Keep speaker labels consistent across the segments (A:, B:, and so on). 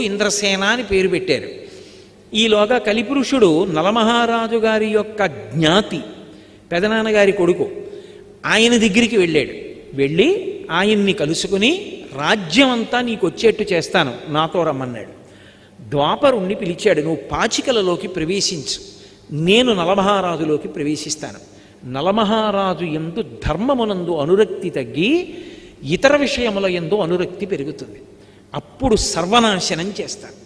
A: ఇంద్రసేన అని పేరు పెట్టారు. ఈలోగా కలిపురుషుడు నలమహారాజు గారి యొక్క జ్ఞాతి, పెదనాన్నగారి కొడుకు, ఆయన దగ్గరికి వెళ్ళాడు. వెళ్ళి ఆయన్ని కలుసుకుని రాజ్యం అంతా నీకు వచ్చేట్టు చేస్తాను, నాతో రమ్మన్నాడు. ద్వాపరుణ్ణి పిలిచాడు, నువ్వు పాచికలలోకి ప్రవేశించు, నేను నలమహారాజులోకి ప్రవేశిస్తాను. నలమహారాజు యందు ధర్మమునందు అనురక్తి తగ్గి ఇతర విషయముల యందు అనురక్తి పెరుగుతుంది. అప్పుడు సర్వనాశనం చేస్తాను.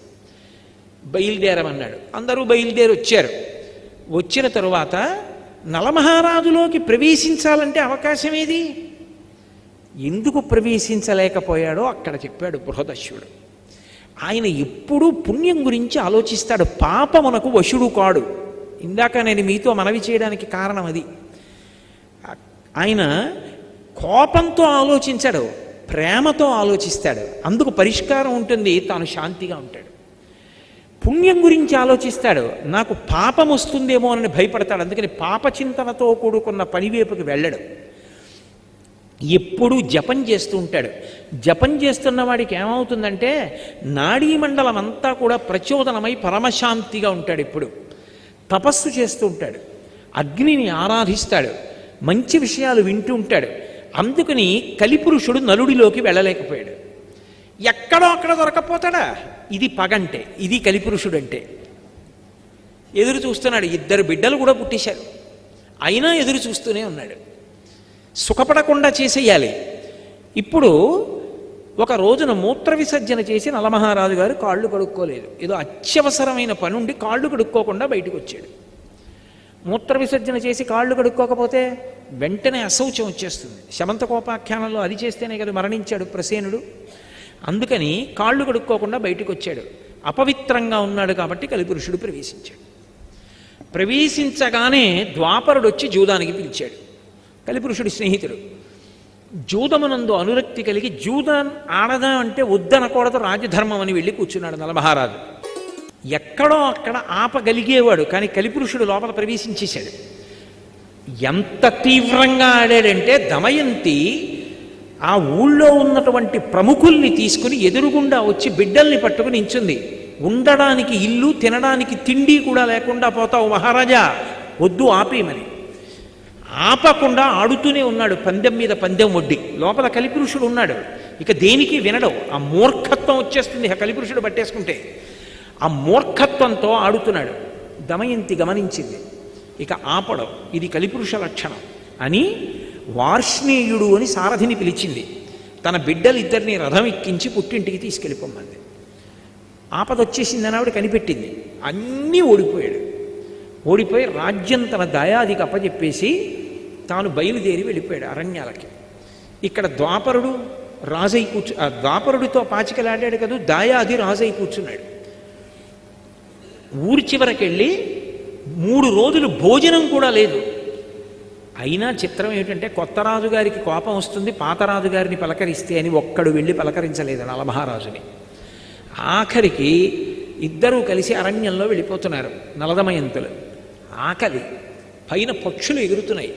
A: బయలుదేరమన్నాడు. అందరూ బయలుదేరి వచ్చారు. వచ్చిన తరువాత నలమహారాజులోకి ప్రవేశించాలంటే అవకాశం ఏది? ఎందుకు ప్రవేశించలేకపోయాడో అక్కడ చెప్పాడు బృహదశ్వుడు. ఆయన ఎప్పుడూ పుణ్యం గురించి ఆలోచిస్తాడు, పాపమునకు వశుడు కాడు. ఇందాక నేను మీతో మనవి చేయడానికి కారణం అది. ఆయన కోపంతో ఆలోచించాడు, ప్రేమతో ఆలోచిస్తాడు. అందుకు పరిష్కారం ఉంటుంది, తాను శాంతిగా ఉంటాడు. పుణ్యం గురించి ఆలోచిస్తాడు, నాకు పాపం వస్తుందేమో అని భయపడతాడు. అందుకని పాపచింతనతో కూడుకున్న పనివైపుకి వెళ్ళడు. ఎప్పుడూ జపం చేస్తూ ఉంటాడు. జపం చేస్తున్న వాడికి ఏమవుతుందంటే నాడీమండలం అంతా కూడా ప్రచోదనమై పరమశాంతిగా ఉంటాడు. ఎప్పుడు తపస్సు చేస్తూ ఉంటాడు, అగ్నిని ఆరాధిస్తాడు, మంచి విషయాలు వింటూ ఉంటాడు. అందుకని కలిపురుషుడు నలుడిలోకి వెళ్ళలేకపోయాడు. ఎక్కడో అక్కడ దొరకపోతాడా? ఇది పగంటే, ఇది కలిపురుషుడు అంటే. ఎదురు చూస్తున్నాడు. 2 బిడ్డలు కూడా పుట్టేశారు, అయినా ఎదురు చూస్తూనే ఉన్నాడు. సుఖపడకుండా చేసేయాలి. ఇప్పుడు ఒక రోజున మూత్ర విసర్జన చేసి నలమహారాజు గారు కాళ్ళు కడుక్కోలేదు. ఏదో అత్యవసరమైన పని ఉండి కాళ్ళు కడుక్కోకుండా బయటకు వచ్చాడు. మూత్ర విసర్జన చేసి కాళ్ళు కడుక్కోకపోతే వెంటనే అశౌచం వచ్చేస్తుంది. శమంతకోపాఖ్యానంలో అది చేస్తేనే కదా మరణించాడు ప్రసేనుడు. అందుకని కాళ్ళు కడుక్కోకుండా బయటకు వచ్చాడు. అపవిత్రంగా ఉన్నాడు కాబట్టి కలిపురుషుడు ప్రవేశించాడు. ప్రవేశించగానే ద్వాపరుడు వచ్చి జూదానికి పిలిచాడు. కలిపురుషుడి స్నేహితుడు. జూదమునందు అనురక్తి కలిగి జూదం ఆడదా అంటే వద్దనకూడదు, రాజధర్మం అని వెళ్ళి కూర్చున్నాడు నలమహారాజు. ఎక్కడో అక్కడ ఆపగలిగేవాడు, కానీ కలిపురుషుడు లోపల ప్రవేశించేశాడు. ఎంత తీవ్రంగా ఆడాడంటే దమయంతి ఆ ఊళ్ళో ఉన్నటువంటి ప్రముఖుల్ని తీసుకుని ఎదురుగుండా వచ్చి బిడ్డల్ని పట్టుకుని నించుంది. ఉండడానికి ఇల్లు, తినడానికి తిండి కూడా లేకుండా పోతావు మహారాజా, వద్దు ఆపేయమని. ఆపకుండా ఆడుతూనే ఉన్నాడు, పందెం మీద పందెం వడ్డి. లోపల కలిపురుషుడు ఉన్నాడు, ఇక దేనికి వినడం. ఆ మూర్ఖత్వం వచ్చేస్తుంది ఆ కలిపురుషుడు పట్టేసుకుంటే. ఆ మూర్ఖత్వంతో ఆడుతున్నాడు. దమయంతి గమనించింది, ఇక ఆపడం ఇది కలిపురుష లక్షణం అని వార్ష్ణేయుడు అని సారథిని పిలిచింది. తన బిడ్డలిద్దరిని రథం ఎక్కించి పుట్టింటికి తీసుకెళ్ళిపోమ్మంది. ఆపదొచ్చేసిందని ఆవిడ కనిపెట్టింది. అన్నీ ఓడిపోయాడు. ఓడిపోయి రాజ్యం తన దయాదికి అప్పచెప్పేసి తాను బయలుదేరి వెళ్ళిపోయాడు అరణ్యాలకి. ఇక్కడ ద్వాపరుడు రాజై ద్వాపరుడితో పాచికలాడాడు కదా, దాయాది రాజై కూర్చున్నాడు. ఊరి చివరకెళ్ళి 3 రోజులు భోజనం కూడా లేదు. అయినా చిత్రం ఏమిటంటే కొత్త రాజుగారికి కోపం వస్తుంది, పాత రాజుగారిని పలకరిస్తే అని ఒక్కడు వెళ్ళి పలకరించలేదు నలమహారాజుని. ఆఖరికి ఇద్దరూ కలిసి అరణ్యంలో వెళ్ళిపోతున్నారు నలదమయంతులు. ఆకలి, పైన పక్షులు ఎగురుతున్నాయి.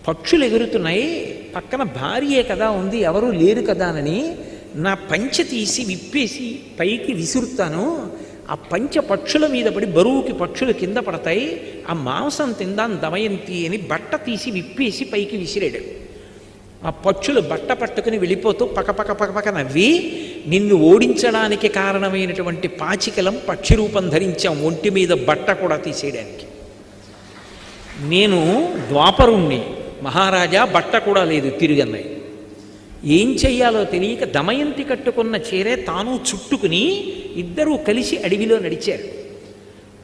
A: పక్షులు ఎగురుతున్నాయి, పక్కన భార్యే కదా ఉంది, ఎవరూ లేరు కదా అని నా పంచె తీసి విప్పేసి పైకి విసురుతాను. ఆ పంచ పక్షుల మీద పడి బరువుకి పక్షులు కింద పడతాయి, ఆ మాంసం తిందాం దమయంతి అని బట్ట తీసి విప్పేసి పైకి విసిరాడు. ఆ పక్షులు బట్ట పట్టుకుని వెళ్ళిపోతూ పకపక పకపక నవ్వి, నిన్ను ఓడించడానికి కారణమైనటువంటి పాచికలం పక్షి రూపం ధరించాం, ఒంటి మీద బట్ట కూడా తీసేయడానికి. నేను ద్వాపరుణ్ణి, మహారాజా బట్ట కూడా లేదు తిరిగన్నాయి. ఏం చెయ్యాలో తెలియక దమయంతి కట్టుకున్న చీరే తాను చుట్టుకుని ఇద్దరూ కలిసి అడవిలో నడిచారు.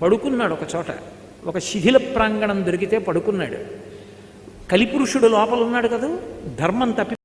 A: పడుకున్నాడు ఒక చోట, ఒక శిథిల ప్రాంగణం దొరికితే పడుకున్నాడు. కలిపురుషుడు లోపల ఉన్నాడు కదా, ధర్మం తప్పి